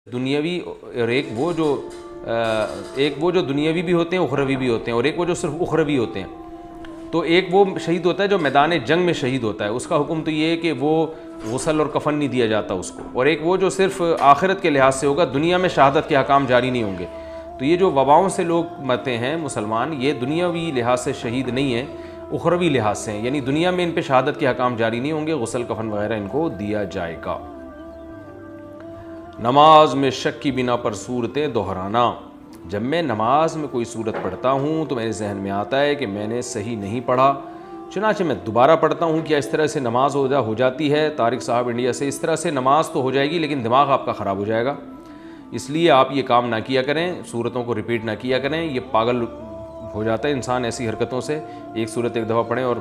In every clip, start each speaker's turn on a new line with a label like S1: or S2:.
S1: دنیاوی اور ایک وہ جو دنیاوی بھی ہوتے ہیں اخروی بھی ہوتے ہیں، اور ایک وہ جو صرف اخروی ہوتے ہیں۔ تو ایک وہ شہید ہوتا ہے جو میدان جنگ میں شہید ہوتا ہے، اس کا حکم تو یہ ہے کہ وہ غسل اور کفن نہیں دیا جاتا اس کو، اور ایک وہ جو صرف آخرت کے لحاظ سے ہوگا، دنیا میں شہادت کے احکام جاری نہیں ہوں گے۔ تو یہ جو وباؤں سے لوگ مرتے ہیں مسلمان، یہ دنیاوی لحاظ سے شہید نہیں ہیں، اخروی لحاظ سے ہیں، یعنی دنیا میں ان پہ شہادت کے احکام جاری نہیں ہوں گے، غسل کفن وغیرہ ان کو دیا جائے گا۔ نماز میں شک کی بنا پر صورتیں دہرانا۔ جب میں نماز میں کوئی صورت پڑھتا ہوں تو میرے ذہن میں آتا ہے کہ میں نے صحیح نہیں پڑھا، چنانچہ میں دوبارہ پڑھتا ہوں۔ کیا اس طرح سے نماز ہو جاتی ہے؟ طارق صاحب انڈیا سے، اس طرح سے نماز تو ہو جائے گی لیکن دماغ آپ کا خراب ہو جائے گا، اس لیے آپ یہ کام نہ کیا کریں، صورتوں کو ریپیٹ نہ کیا کریں، یہ پاگل ہو جاتا ہے انسان ایسی حرکتوں سے۔ ایک صورت ایک دفعہ پڑھیں اور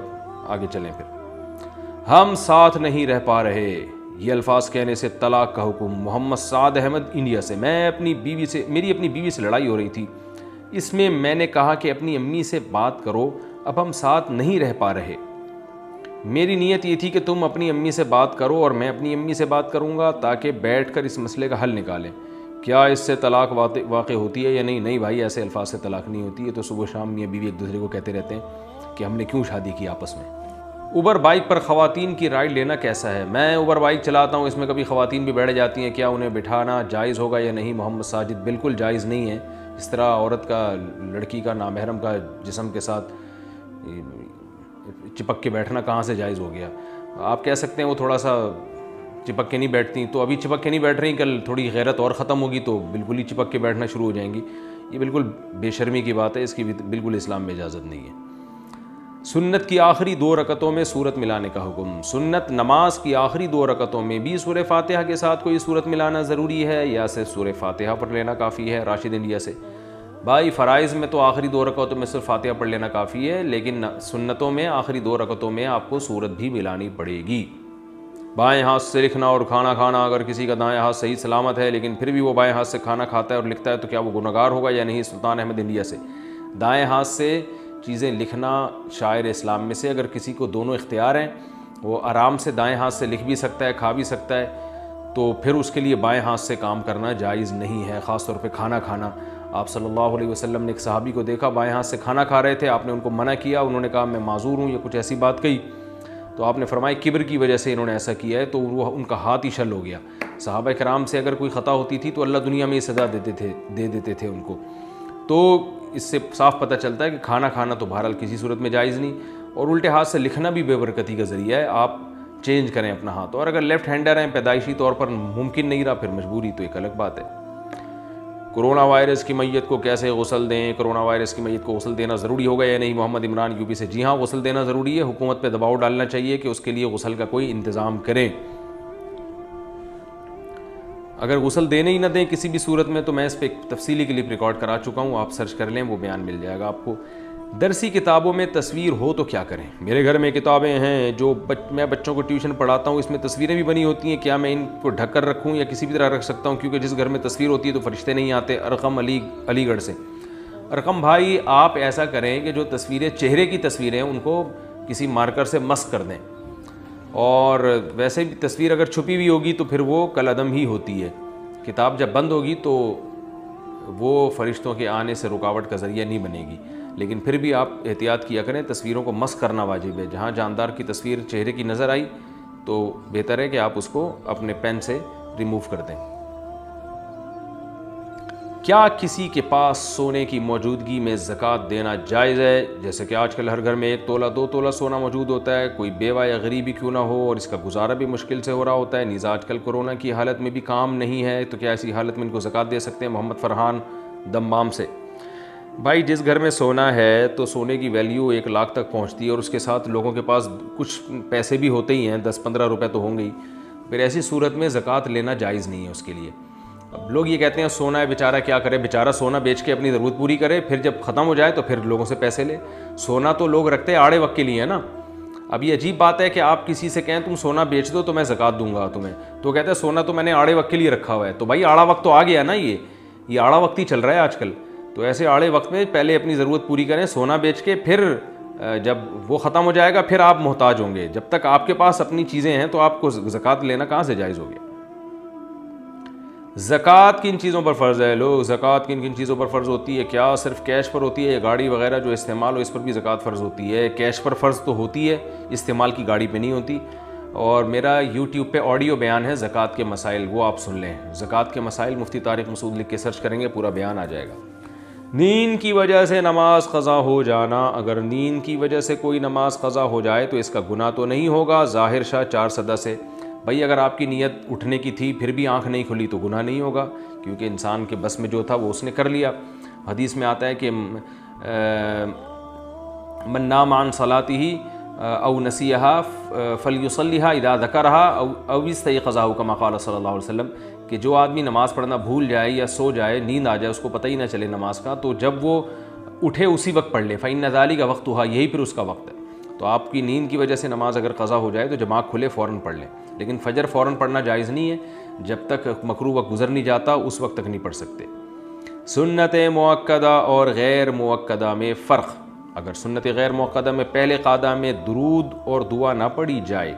S1: آگے چلیں۔ پھر ہم ساتھ نہیں رہ پا رہے، یہ الفاظ کہنے سے طلاق کا حکم۔ محمد سعد احمد انڈیا سے، میری اپنی بیوی سے لڑائی ہو رہی تھی، اس میں میں نے کہا کہ اپنی امی سے بات کرو، اب ہم ساتھ نہیں رہ پا رہے۔ میری نیت یہ تھی کہ تم اپنی امی سے بات کرو اور میں اپنی امی سے بات کروں گا تاکہ بیٹھ کر اس مسئلے کا حل نکالیں۔ کیا اس سے طلاق واقع ہوتی ہے یا نہیں؟ نہیں بھائی، ایسے الفاظ سے طلاق نہیں ہوتی ہے، تو صبح شام میاں بیوی ایک دوسرے کو کہتے رہتے ہیں کہ ہم نے کیوں شادی کی آپس میں۔ اوبر بائک پر خواتین کی رائڈ لینا کیسا ہے؟ میں اوبر بائک چلاتا ہوں، اس میں کبھی خواتین بھی بیٹھ جاتی ہیں، کیا انہیں بٹھانا جائز ہوگا یا نہیں؟ محمد ساجد، بالکل جائز نہیں ہے۔ اس طرح عورت کا، لڑکی کا، نامحرم کا جسم کے ساتھ چپک کے بیٹھنا کہاں سے جائز ہو گیا؟ آپ کہہ سکتے ہیں وہ تھوڑا سا چپک کے نہیں بیٹھتی، تو ابھی چپک کے نہیں بیٹھ رہی، کل تھوڑی غیرت اور ختم ہوگی تو بالکل ہی چپک کے بیٹھنا شروع ہو جائیں گی۔ یہ بالکل بے شرمی کی بات ہے، اس کی بالکل اسلام میں اجازت نہیں ہے۔ سنت کی آخری 2 رکعتوں میں سورت ملانے کا حکم۔ سنت نماز کی آخری 2 رکعتوں میں بھی سورہ فاتحہ کے ساتھ کوئی سورت ملانا ضروری ہے یا صرف سورہ فاتحہ پڑھ لینا کافی ہے؟ راشد انڈیا سے، بھائی فرائض میں تو آخری 2 رکعتوں میں صرف فاتحہ پڑھ لینا کافی ہے، لیکن سنتوں میں آخری 2 رکعتوں میں آپ کو سورت بھی ملانی پڑے گی۔ بائیں ہاتھ سے لکھنا اور کھانا کھانا، اگر کسی کا دائیں ہاتھ صحیح سلامت ہے لیکن پھر بھی وہ بائیں ہاتھ سے کھانا کھاتا ہے اور لکھتا ہے تو کیا وہ گنہگار ہوگا یا نہیں؟ سلطان احمد انڈیا سے، دائیں ہاتھ سے چیزیں لکھنا شاعر اسلام میں سے، اگر کسی کو دونوں اختیار ہیں، وہ آرام سے دائیں ہاتھ سے لکھ بھی سکتا ہے، کھا بھی سکتا ہے، تو پھر اس کے لیے بائیں ہاتھ سے کام کرنا جائز نہیں ہے، خاص طور پہ کھانا کھانا۔ آپ صلی اللہ علیہ وسلم نے ایک صحابی کو دیکھا بائیں ہاتھ سے کھانا کھا رہے تھے، آپ نے ان کو منع کیا، انہوں نے کہا میں معذور ہوں یا کچھ ایسی بات کہی، تو آپ نے فرمایا کبر کی وجہ سے انہوں نے ایسا کیا ہے، تو وہ ان کا ہاتھ ہی شل ہو گیا۔ صحابہ کرام سے اگر کوئی خطا ہوتی تھی تو اللہ دنیا میں یہ سزا دے دیتے تھے ان کو۔ تو اس سے صاف پتہ چلتا ہے کہ کھانا کھانا تو بہرحال کسی صورت میں جائز نہیں، اور الٹے ہاتھ سے لکھنا بھی بے برکتی کا ذریعہ ہے، آپ چینج کریں اپنا ہاتھ، اور اگر لیفٹ ہینڈر ہیں، پیدائشی طور پر ممکن نہیں رہا، پھر مجبوری تو ایک الگ بات ہے۔ کرونا وائرس کی میت کو کیسے غسل دیں؟ کرونا وائرس کی میت کو غسل دینا ضروری ہوگا یا نہیں؟ محمد عمران یو پی سے، جی ہاں غسل دینا ضروری ہے، حکومت پہ دباؤ ڈالنا چاہیے کہ اس کے لیے غسل کا کوئی انتظام کریں۔ اگر غسل دینے ہی نہ دیں کسی بھی صورت میں، تو میں اس پہ ایک تفصیلی کلپ ریکارڈ کرا چکا ہوں، آپ سرچ کر لیں، وہ بیان مل جائے گا آپ کو۔ درسی کتابوں میں تصویر ہو تو کیا کریں؟ میرے گھر میں کتابیں ہیں جو میں بچوں کو ٹیوشن پڑھاتا ہوں، اس میں تصویریں بھی بنی ہوتی ہیں، کیا میں ان کو ڈھک کر رکھوں یا کسی بھی طرح رکھ سکتا ہوں؟ کیونکہ جس گھر میں تصویر ہوتی ہے تو فرشتے نہیں آتے۔ ارقم علی گڑھ سے، ارقم بھائی آپ ایسا کریں کہ جو تصویریں چہرے کی تصویریں ہیں ان کو کسی مارکر سے مسح کر دیں، اور ویسے بھی تصویر اگر چھپی ہوئی ہوگی تو پھر وہ کالعدم ہی ہوتی ہے، کتاب جب بند ہوگی تو وہ فرشتوں کے آنے سے رکاوٹ کا ذریعہ نہیں بنے گی، لیکن پھر بھی آپ احتیاط کیا کریں، تصویروں کو مسح کرنا واجب ہے۔ جہاں جاندار کی تصویر چہرے کی نظر آئی تو بہتر ہے کہ آپ اس کو اپنے پین سے ریموو کر دیں۔ کیا کسی کے پاس سونے کی موجودگی میں زکوٰۃ دینا جائز ہے؟ جیسے کہ آج کل ہر گھر میں 1 تولہ 2 تولہ سونا موجود ہوتا ہے، کوئی بیوہ یا غریب ہی کیوں نہ ہو اور اس کا گزارا بھی مشکل سے ہو رہا ہوتا ہے، نیز آج کل کورونا کی حالت میں بھی کام نہیں ہے، تو کیا ایسی حالت میں ان کو زکوٰۃ دے سکتے ہیں؟ محمد فرحان دمام سے، بھائی جس گھر میں سونا ہے تو سونے کی ویلیو 1 لاکھ تک پہنچتی ہے، اور اس کے ساتھ لوگوں کے پاس کچھ پیسے بھی ہوتے ہی ہیں، 10-15 روپے تو ہوں گے ہی، پھر ایسی صورت میں زکوٰۃ لینا جائز نہیں ہے اس کے لیے۔ اب لوگ یہ کہتے ہیں سونا ہے بیچارہ، کیا کرے بیچارہ، سونا بیچ کے اپنی ضرورت پوری کرے، پھر جب ختم ہو جائے تو پھر لوگوں سے پیسے لے۔ سونا تو لوگ رکھتے ہیں آڑے وقت کے لیے نا۔ اب یہ عجیب بات ہے کہ آپ کسی سے کہیں تم سونا بیچ دو تو میں زکوٰۃ دوں گا تمہیں، تو کہتے ہیں سونا تو میں نے آڑے وقت کے لیے رکھا ہوا ہے، تو بھائی آڑا وقت تو آ گیا نا، یہ آڑا وقت ہی چل رہا ہے آج کل، تو ایسے آڑے وقت میں پہلے اپنی ضرورت پوری کریں سونا بیچ کے، پھر جب وہ ختم ہو جائے گا پھر آپ محتاج ہوں گے، جب تک آپ کے پاس اپنی چیزیں ہیں تو آپ کو زکوٰۃ لینا کہاں سے جائز ہو گیا؟ زکوٰۃ کن چیزوں پر فرض ہے؟ لوگ زکوٰۃ کن کن چیزوں پر فرض ہوتی ہے؟ کیا صرف کیش پر ہوتی ہے یا گاڑی وغیرہ جو استعمال ہو اس پر بھی زکوٰۃ فرض ہوتی ہے؟ کیش پر فرض تو ہوتی ہے، استعمال کی گاڑی پہ نہیں ہوتی۔ اور میرا یوٹیوب پہ آڈیو بیان ہے زکوٰۃ کے مسائل، وہ آپ سن لیں۔ زکوٰۃ کے مسائل مفتی طارق مسعود لکھ کے سرچ کریں گے، پورا بیان آ جائے گا۔ نیند کی وجہ سے نماز قضا ہو جانا، اگر نیند کی وجہ سے کوئی نماز قضا ہو جائے تو اس کا گناہ تو نہیں ہوگا ظاہر شاہ 4 صدہ سے۔ بھائی اگر آپ کی نیت اٹھنے کی تھی پھر بھی آنکھ نہیں کھلی تو گناہ نہیں ہوگا، کیونکہ انسان کے بس میں جو تھا وہ اس نے کر لیا۔ حدیث میں آتا ہے کہ من نام عن صلاته او نسیها فلیصلیها اذا ذکرها او استيقظه كما قال صلی اللہ علیہ وسلم، کہ جو آدمی نماز پڑھنا بھول جائے یا سو جائے، نیند آ جائے، اس کو پتہ ہی نہ چلے نماز کا، تو جب وہ اٹھے اسی وقت پڑھ لے، فإن ذلك وقتها، یہی پھر اس کا وقت ہے۔ تو آپ کی نیند کی وجہ سے نماز اگر قضا ہو جائے تو جب آنکھ کھلے فوراً پڑھ لیں، لیکن فجر فوراً پڑھنا جائز نہیں ہے، جب تک مکروہ وقت گزر نہیں جاتا اس وقت تک نہیں پڑھ سکتے۔ سنت مؤکدہ اور غیر مؤکدہ میں فرق، اگر سنت غیر مؤکدہ میں پہلے قعدہ میں درود اور دعا نہ پڑھی جائے،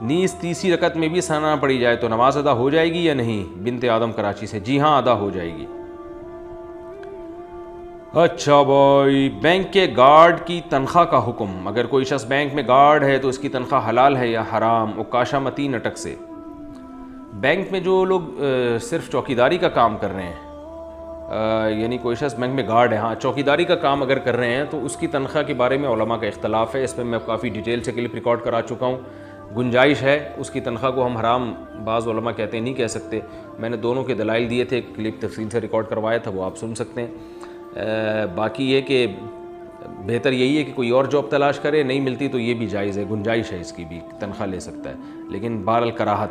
S1: نیز تیسری رکعت میں بھی ثنا نہ پڑھی جائے تو نماز ادا ہو جائے گی یا نہیں؟ بنت آدم کراچی سے، جی ہاں ادا ہو جائے گی۔ اچھا بھائی، بینک کے گارڈ کی تنخواہ کا حکم، اگر کوئی شخص بینک میں گارڈ ہے تو اس کی تنخواہ حلال ہے یا حرام؟ عکاشہ متین اٹک سے۔ بینک میں جو لوگ صرف چوکیداری کا کام کر رہے ہیں، یعنی کوئی شخص بینک میں گارڈ ہے، ہاں چوکیداری کا کام اگر کر رہے ہیں تو اس کی تنخواہ کے بارے میں علماء کا اختلاف ہے، اس میں کافی ڈیٹیل سے کلپ ریکارڈ کرا چکا ہوں۔ گنجائش ہے اس کی تنخواہ کو ہم حرام، بعض علماء کہتے ہیں نہیں کہہ سکتے، میں نے دونوں کے دلائل دیے تھے، کلپ تفصیل سے ریکارڈ کروایا تھا، وہ آپ سن سکتے ہیں۔ باقی یہ کہ بہتر یہی ہے کہ کوئی اور جاب تلاش کرے، نہیں ملتی تو یہ بھی جائز ہے، گنجائش ہے اس کی بھی، تنخواہ لے سکتا ہے، لیکن بہرحال کراہت